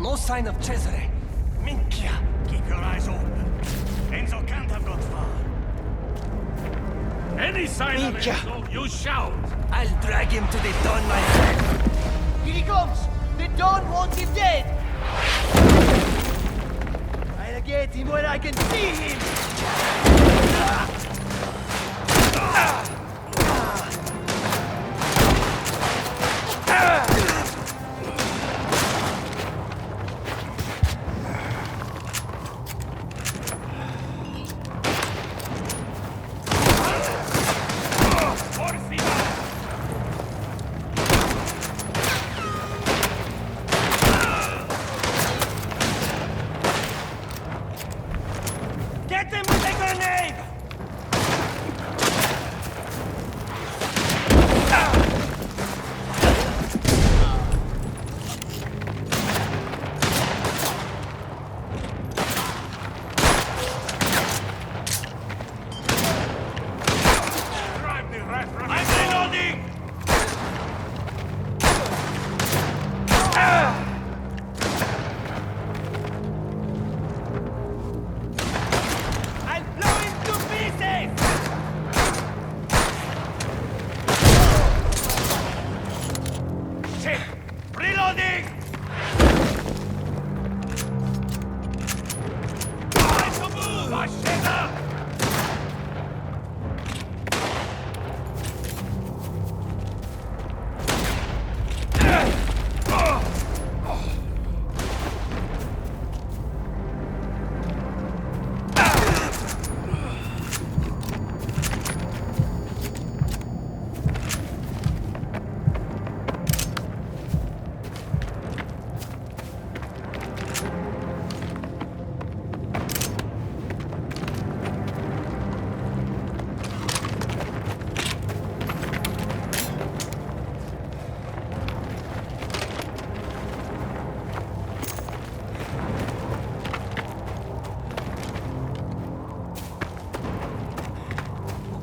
No sign of Cesare. Minchia. Keep your eyes open. Enzo can't have got far. Any sign of Enzo, you shout. I'll drag him to the Don, my friend. Here he comes! The Don wants him dead! I'll get him where I can see him! Get him with a grenade! I'm reloading! I'll blow him to pieces! Shit! Reloading! Time to move! Macheta!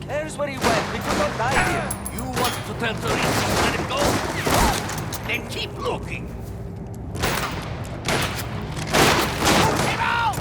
There's where he went. We could not die here. You want to turn to it? Let him go? Then keep looking. Push him out!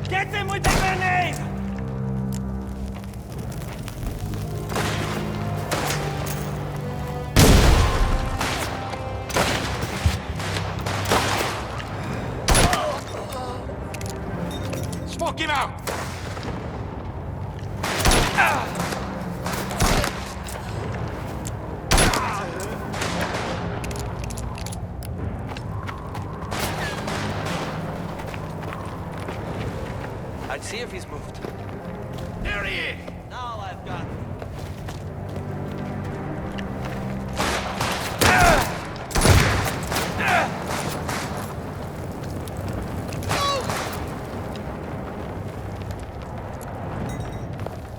Get him with the grenade! Smoke him out! I'd see if he's moved. There he is! Now I've got him.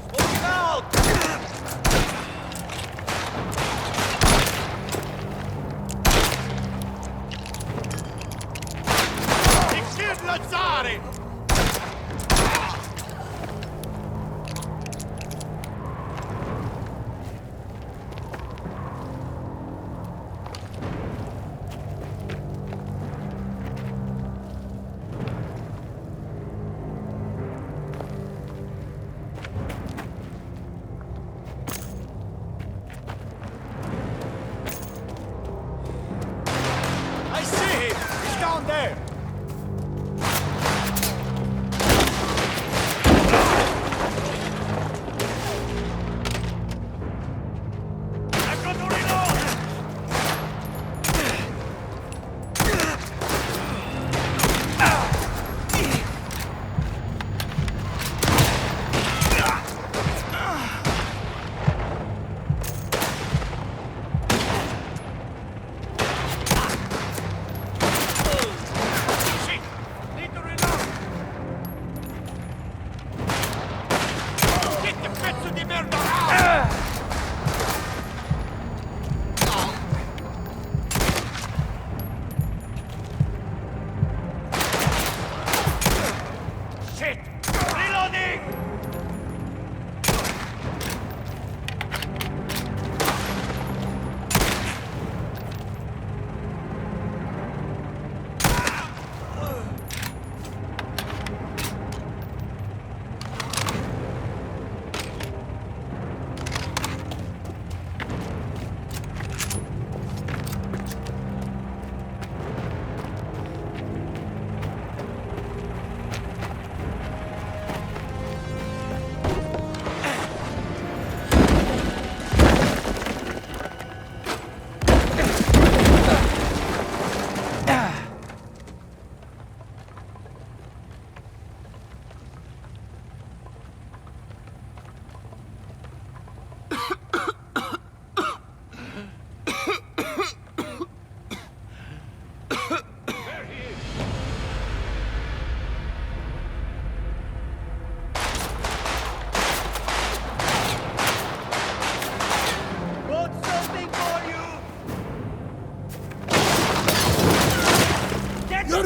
Smoke him out! He killed Lazzari! I see him! He's down there! I've got to reload!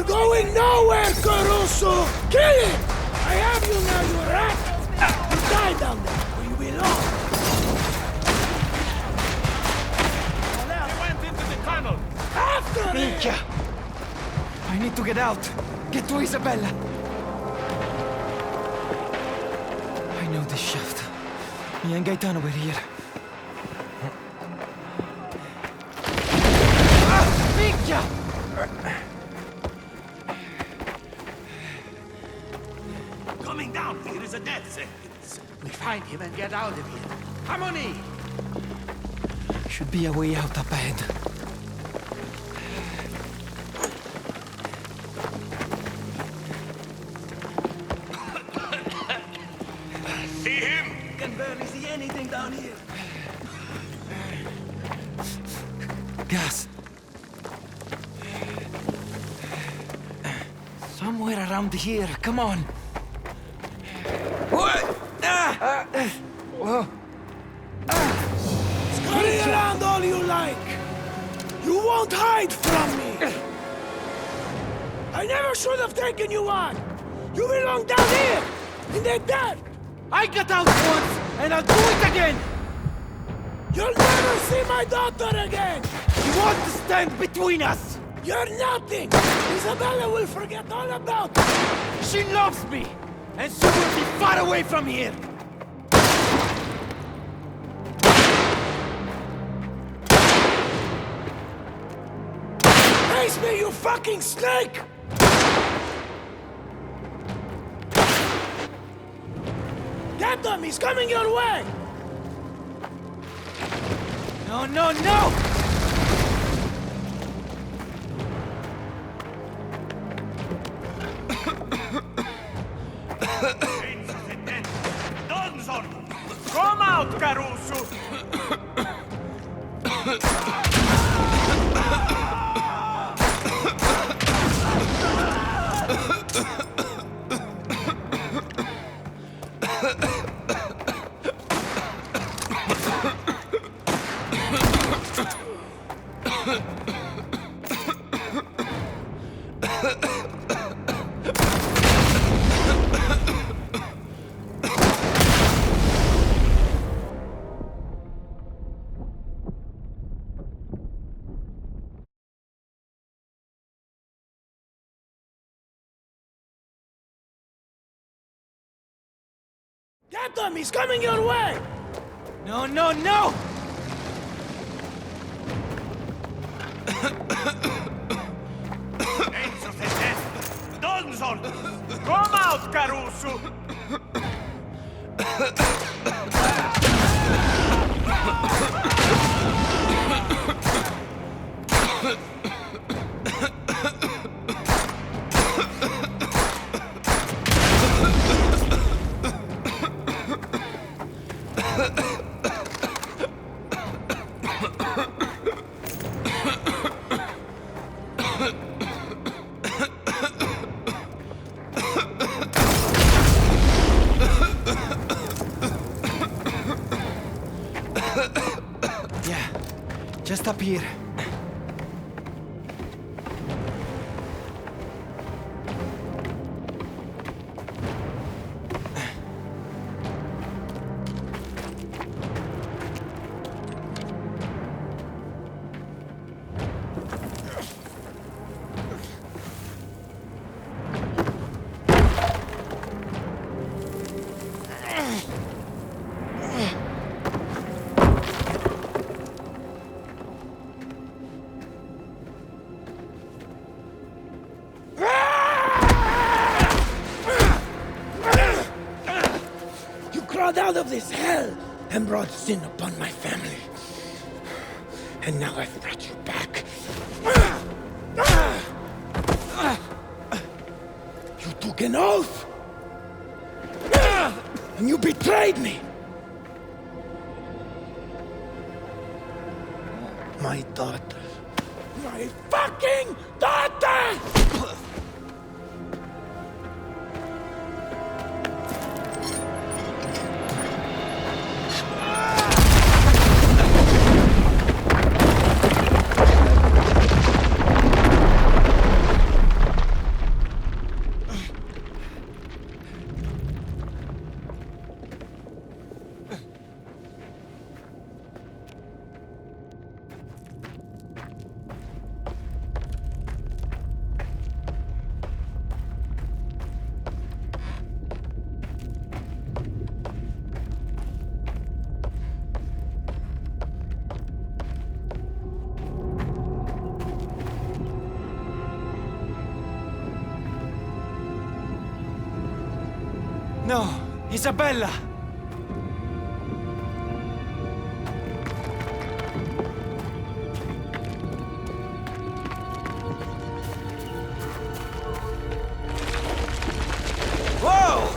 You're going nowhere, Caruso! Kill it! I have you now, you rat! You die down there, where you belong! He went into the tunnel. After him! Minchia! I need to get out. Get to Isabella. I know this shaft. Me and Gaetano were here. Minchia! Coming down here is a death sentence. We find him and get out of here. Come on in. Should be a way out up ahead. See him? Can barely see anything down here. Gas. Somewhere around here. Come on. What? Whoa. Scurry around all you like! You won't hide from me! I never should have taken you on! You belong down here! In the dirt! I got out once, and I'll do it again! You'll never see my daughter again! You want to stand between us! You're nothing! Isabella will forget all about you! She loves me! And she will be far away from here! Face me, you fucking snake! Get him! He's coming your way! No, no, no! Come out, Caruso! Get him! He's coming your way! No, no, no! Enzo Tedesco! Donzon! Come out, Caruso! Yeah, just up here. Out of this hell and brought sin upon my family. And now I've brought you back. You took an oath. And you betrayed me. My daughter. My fucking daughter! No, Isabella! Whoa!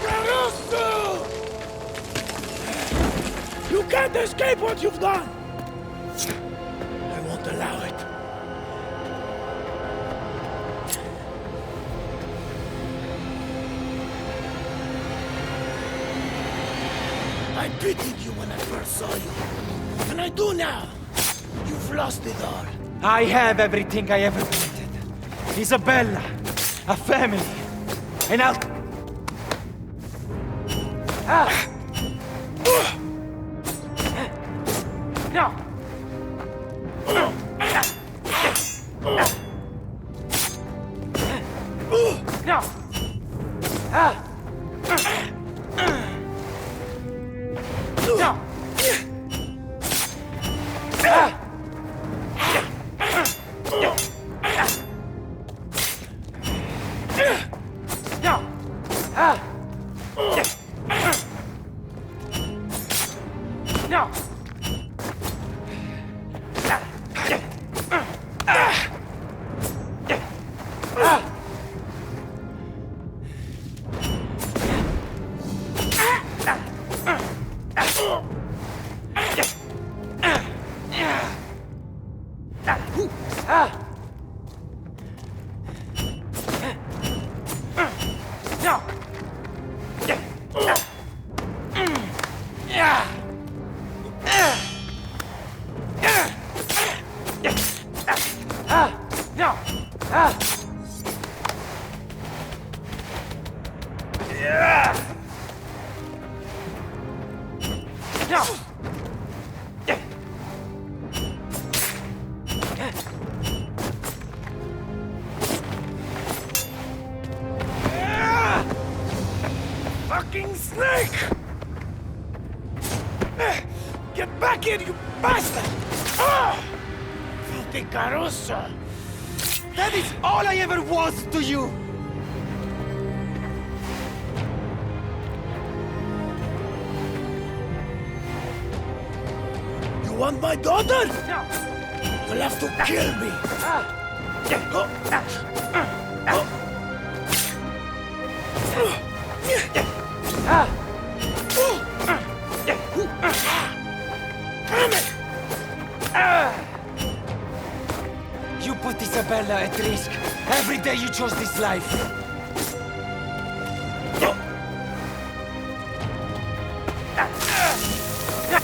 Caruso! You can't escape what you've done! I won't allow it. I pitied you when I first saw you. And I do now. You've lost it all. I have everything I ever wanted. Isabella, a family, and I'll... Ah! No! No! Ah! No! Ah! No! Ah! No! Fucking snake! Get back here, you bastard! Filthy Caruso! That is all I ever was to you! You want my daughter? No! You'll have to kill me! Damn it! You put Isabella at risk. Every day you chose this life.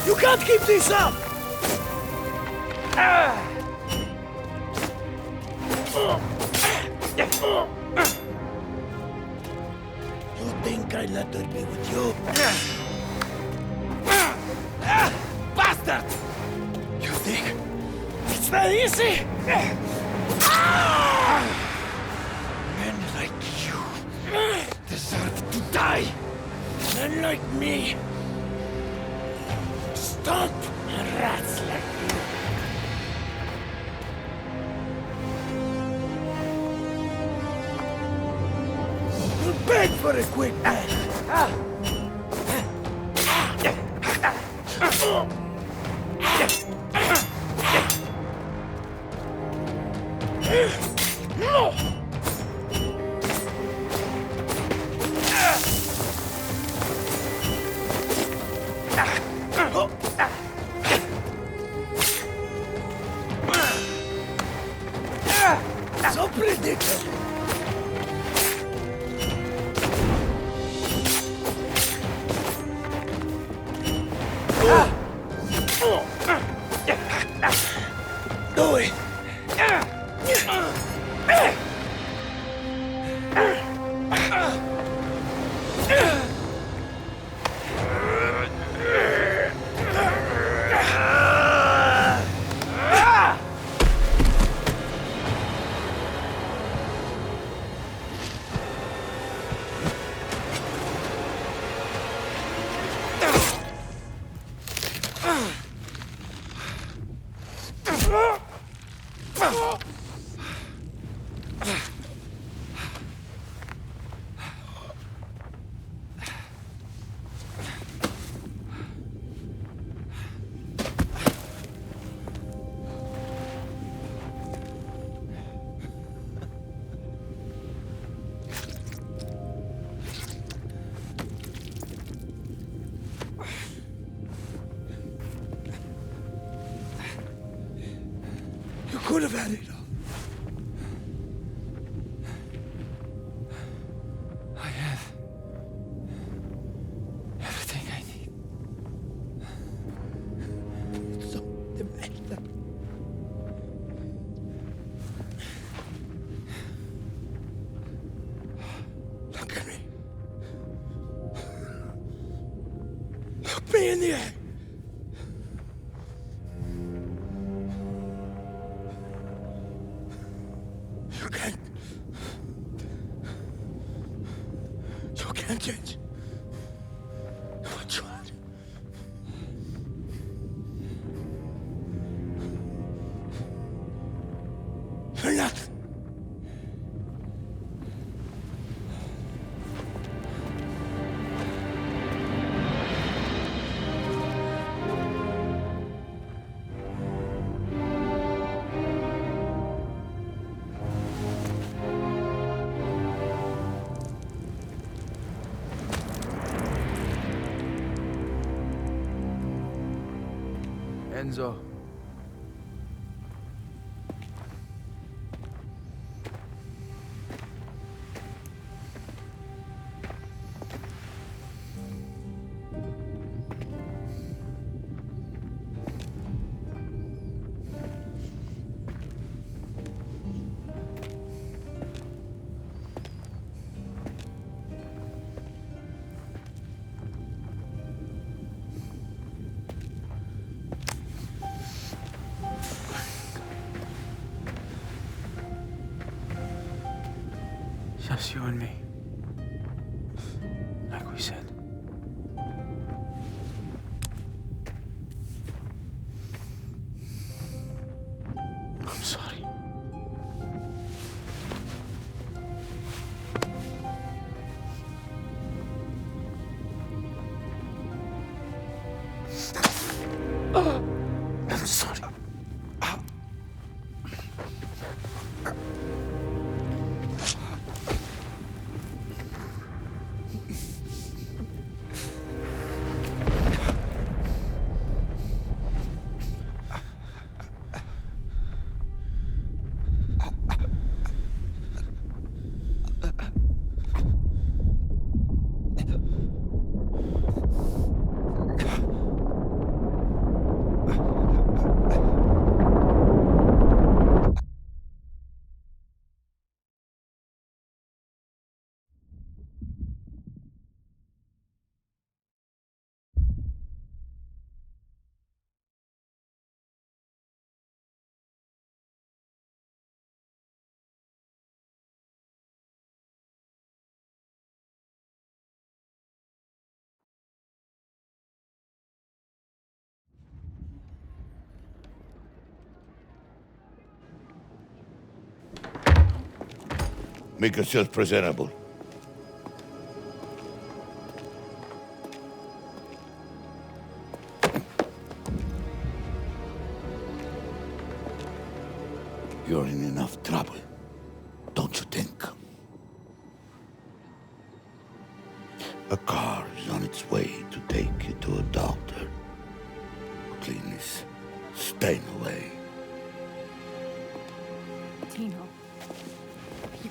You can't keep this up! You think I let her be with you? Bastard! You think it's that easy? Men like you deserve to die. Men like me stomp rats like you. You'll beg for a quick death. No! So predictable. could have had it all. I have everything I need. So the merda. Look at me. Look me in the eye. You can't. You can't change what you are. You're nothing. Enzo. Just you and me. Like we said. I'm sorry. I'm sorry. Make yourself presentable. You're in enough trouble, don't you think? A car is on its way to take you to a doctor. Clean this stain away. Tino, you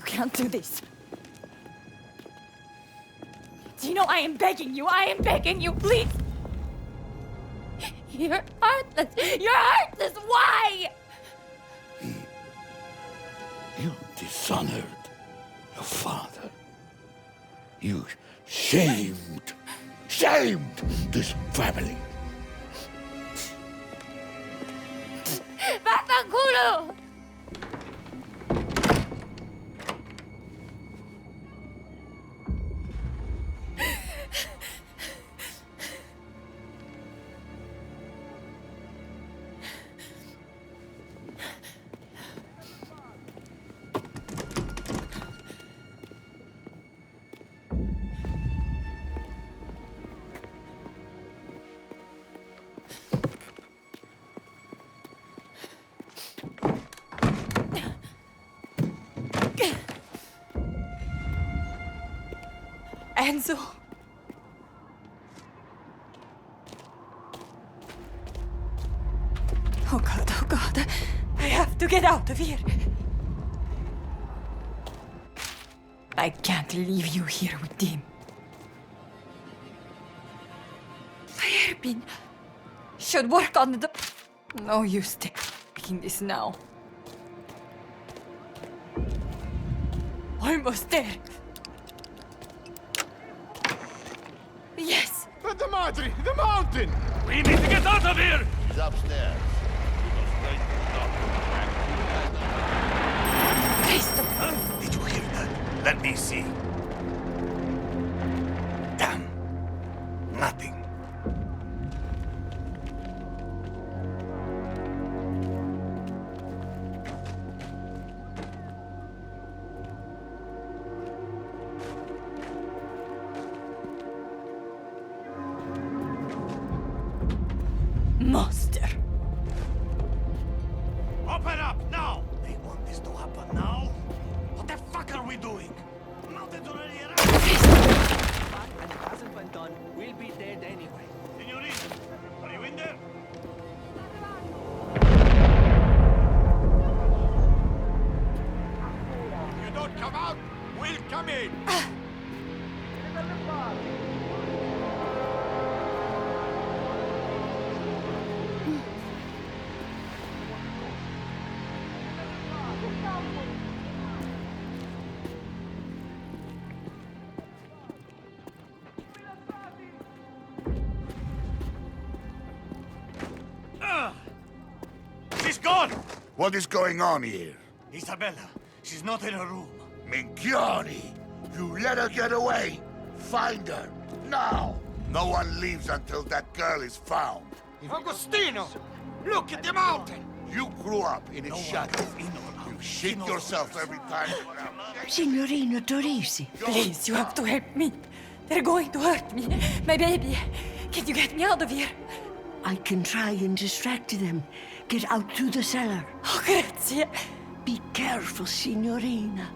can't do this. Tino, I am begging you, please. You're heartless, why? You dishonored your father. You shamed this family. Vaffanculo! Enzo. Oh God, I have to get out of here. I can't leave you here with him. My hairpin should work on the... No use taking this now. Almost there. Yes. But the Madre, the mountain! We need to get out of here! He's upstairs. We go straight to the doctor. Cristo. Huh? Did you hear that? Let me see. Damn. Nothing. Monster. Open up now! They want this to happen now? What the fuck are we doing? Mountain's already around. And it hasn't been done. We'll be dead anyway. Signorina, are you in there? If you don't come out, we'll come in. She's gone! What is going on here? Isabella, she's not in her room. Minchioni! You let her get away! Find her! Now! No one leaves until that girl is found. Agostino! Look at the mountain! You grew up in its shadow. In or out. You shit yourself every time. Signorina Torisi. Please, you have to help me. They're going to hurt me. My baby. Can you get me out of here? I can try and distract them. Get out to the cellar. Oh, grazie. Be careful, Signorina.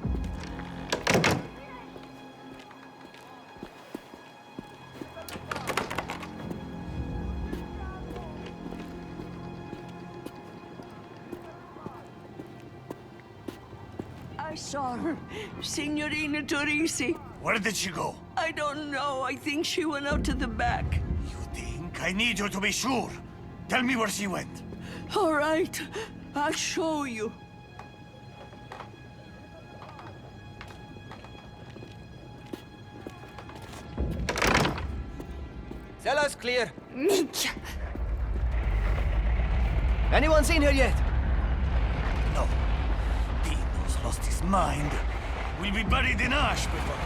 I saw her. Signorina Torisi. Where did she go? I don't know. I think she went out to the back. You think? I need you to be sure. Tell me where she went. All right. I'll show you. Cellar's clear. Minchia. Anyone seen her yet? No. Dino's lost his mind. We'll be buried in ash before...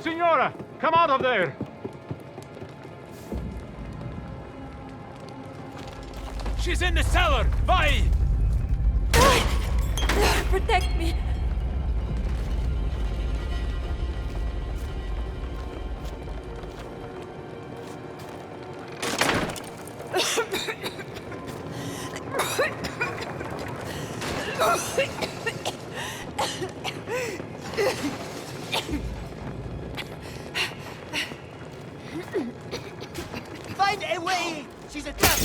Signora, come out of there! She's in the cellar! Vai! Lord, protect me. Find a way! She's a trap!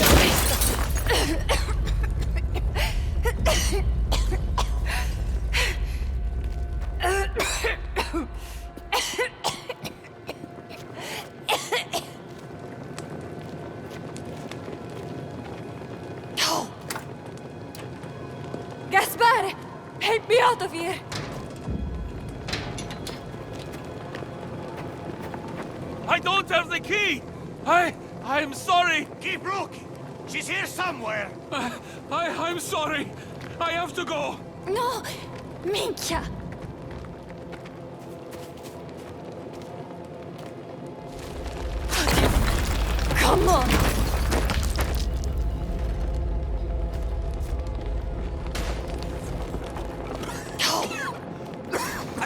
No! Gaspare! Help me out of here! I don't have the key! I'm sorry! Keep looking! She's here somewhere! I'm sorry! I have to go! No! Minchia! Come on!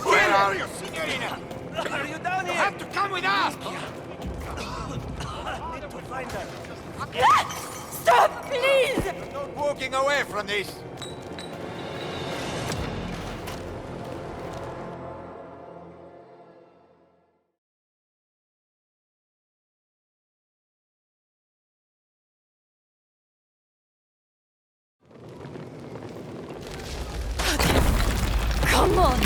Where are you, Signorina? Are you down You here? have to come with us! Need to find her. Stop, please! Not walking away from this! Come on!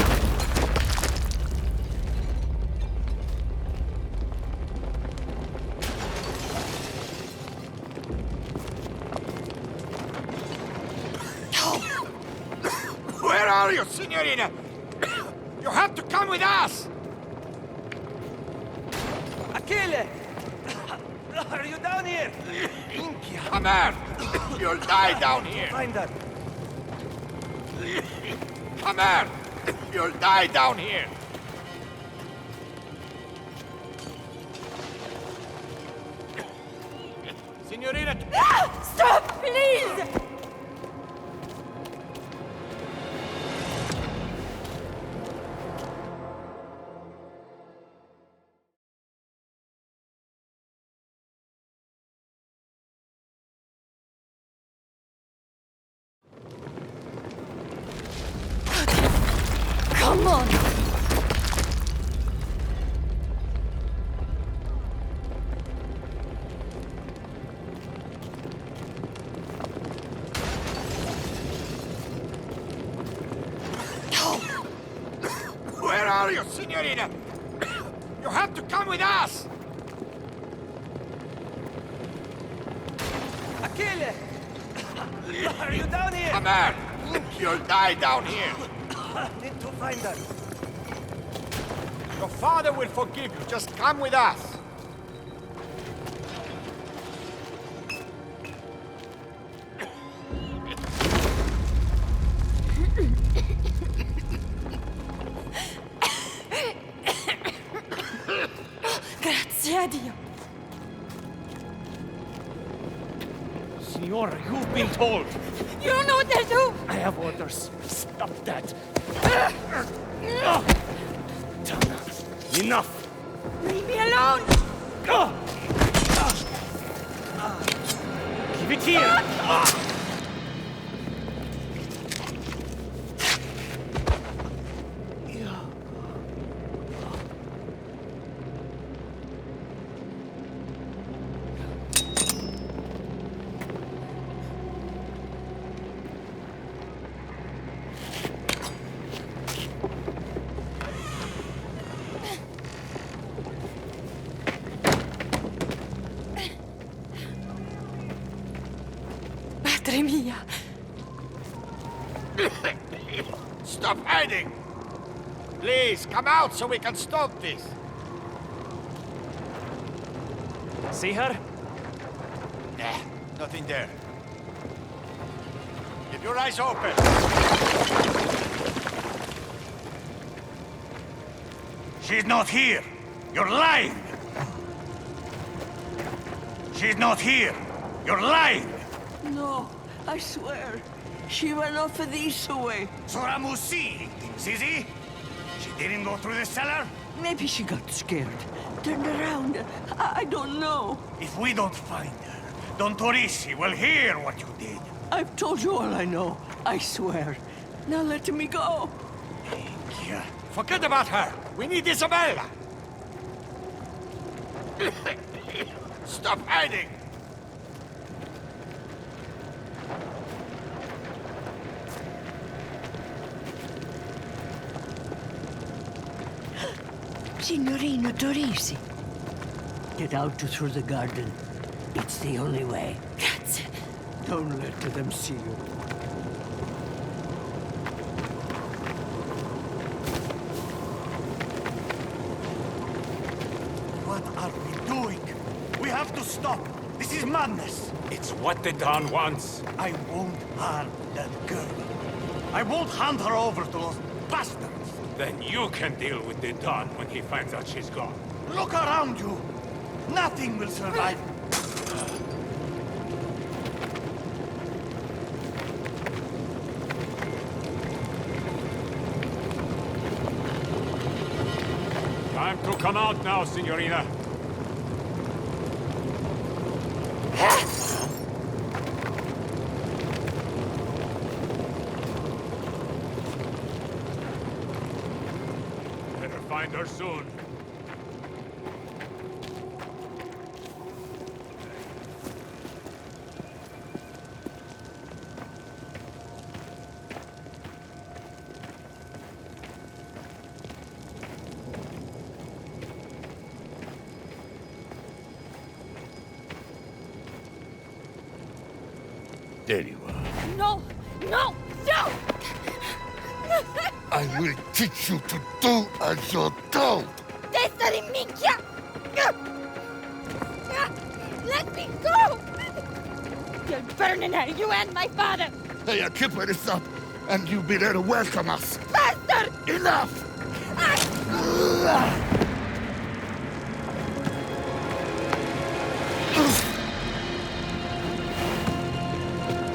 Where are you, Signorina? You have to come with us! Achille! Are you down here? Come here! You'll die down here! Find her. Come here! You'll die down here! Signorina! Stop, please! Come on! Where are you, Signorina? You have to come with us! Achille! Are you down here? Come here! You'll die down here! Need to find her. Your father will forgive you. Just come with us. Grazie a Dio! Signora, you've been told. You don't know what they'll do! I have orders. Stop that. Done. Enough. Leave me alone! Give it here. Madre mia! Stop hiding! Please, come out so we can stop this. See her? Nah, nothing there. Keep your eyes open. She's not here. You're lying. She's not here. You're lying. No, I swear. She ran off of the east way. Soramusi, Zizi? She didn't go through the cellar? Maybe she got scared. Turned around. I don't know. If we don't find her, Don Torisi will hear what you did. I've told you all I know. I swear. Now let me go. Yeah. Forget about her. We need Isabella. Stop hiding. Signorina Torisi. Get out through the garden. It's the only way. Grazie! Don't let them see you. What are we doing? We have to stop. This is madness. It's what the Don wants. I won't harm that girl. I won't hand her over to those bastards. Then you can deal with the Don when he finds out she's gone. Look around you. Nothing will survive. Time to come out now, Signorina. Better find her soon. There you are. No! No! No! I will teach you to do as you're told. Testa di minchia! Let me go! You'll burn in hell, you and my father! Hey, a keeper is up, and you be there to welcome us. Bastard! Enough!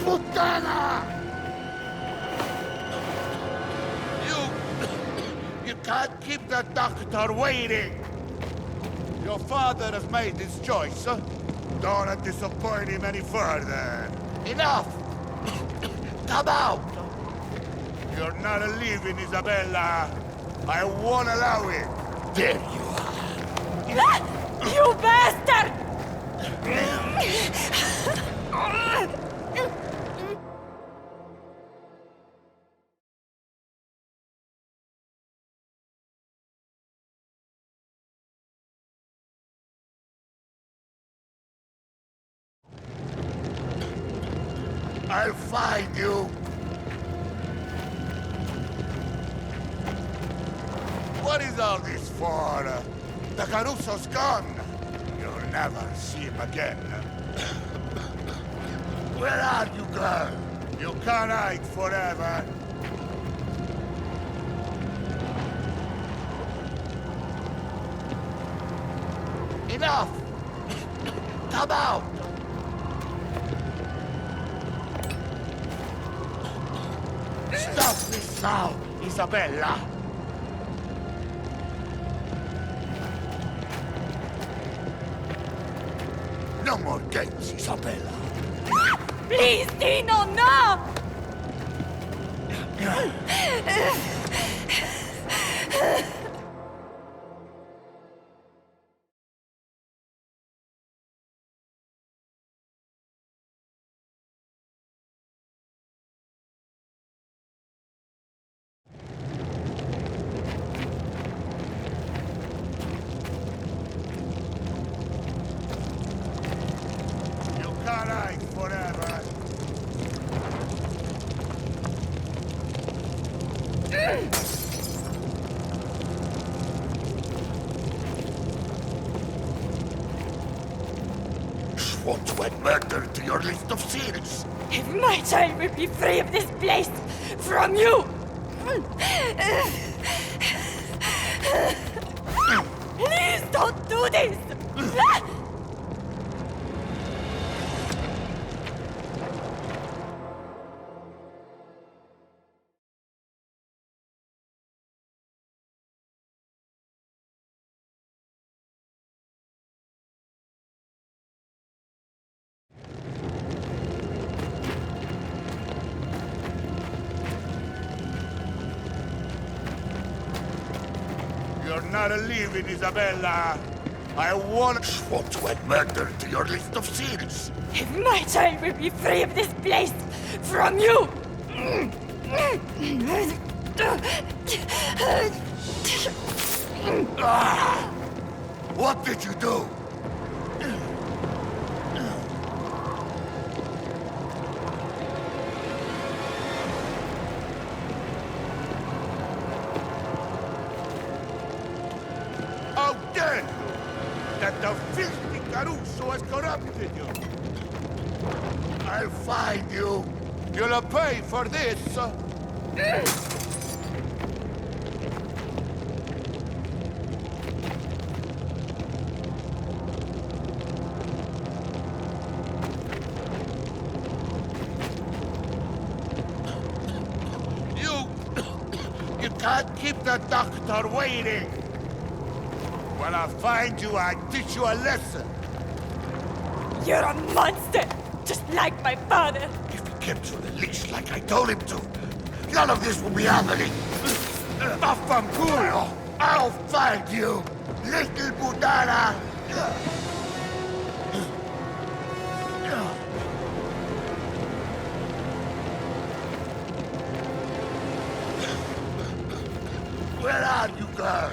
Puttana! You can't keep the doctor waiting. Your father has made his choice. Don't disappoint him any further. Enough! Come out! You're not leaving, Isabella. I won't allow it. There you are. You bastard! I'll find you. What is all this for? The Caruso's gone. You'll never see him again. Where are you, girl? You can't hide forever. Enough! Come out! Stop this now, Isabella! No more games, Isabella. Please, Dino, no! You can't hide forever. Want to add murder to your list of sins? If my child will be free of this place from you! Please don't do this! You're not leaving, Isabella. I want to add murder to your list of sins. If my child will be free of this place from you! What did you do? How dare you? That the filthy Caruso has corrupted you. I'll find you. You'll pay for this. You can't keep the doctor waiting. When I find you, I teach you a lesson. You're a monster! Just like my father! If he kept you released like I told him to, none of this will be happening. Vaffanculo! I'll find you, little puttana! Where are you, girl?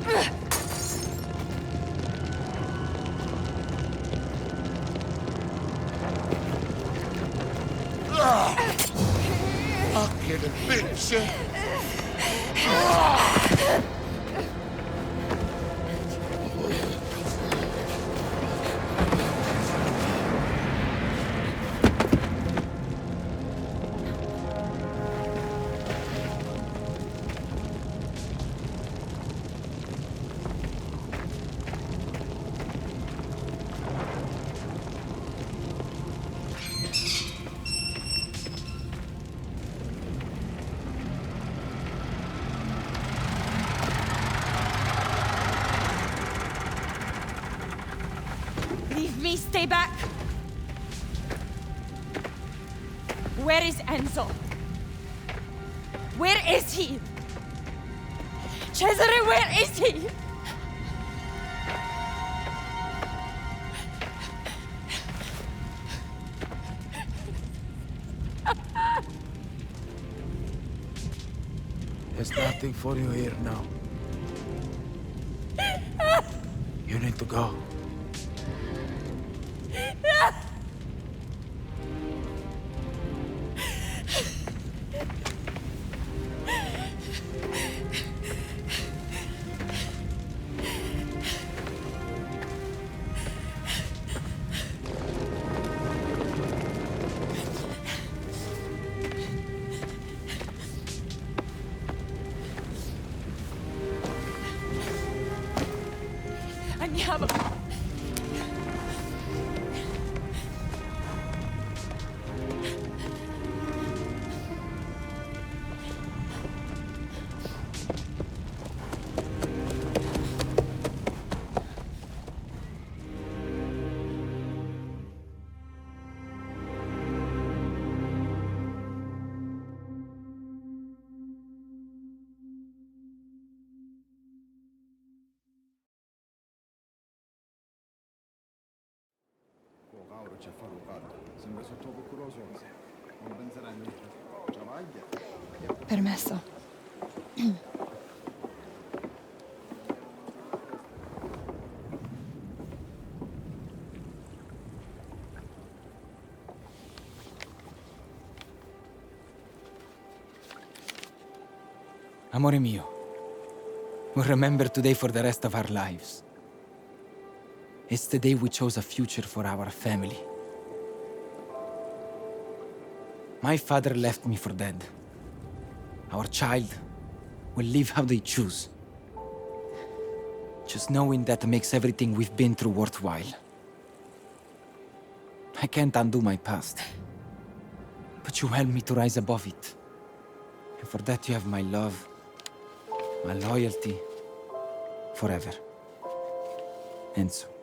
Ugh. Fucking bitch! Leave me, stay back! Where is Enzo? Where is he? Cesare, where is he? There's nothing for you here now. You need to go. Andiamo! Mauro ci ha fatto caldo, sembra sotto culo sole. Non penserai a niente. Travaglia. Permesso. Amore mio, we'll remember today for the rest of our lives. It's the day we chose a future for our family. My father left me for dead. Our child will live how they choose. Just knowing that makes everything we've been through worthwhile. I can't undo my past, but you helped me to rise above it. And for that you have my love, my loyalty, forever. Enzo.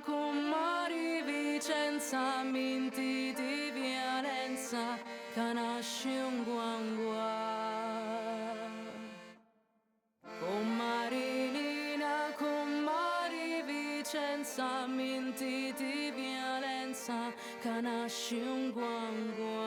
Comari Vicenza, minti di violenza, canasci un guangua. Comari Vicenza, minti di violenza, canasci un guangua.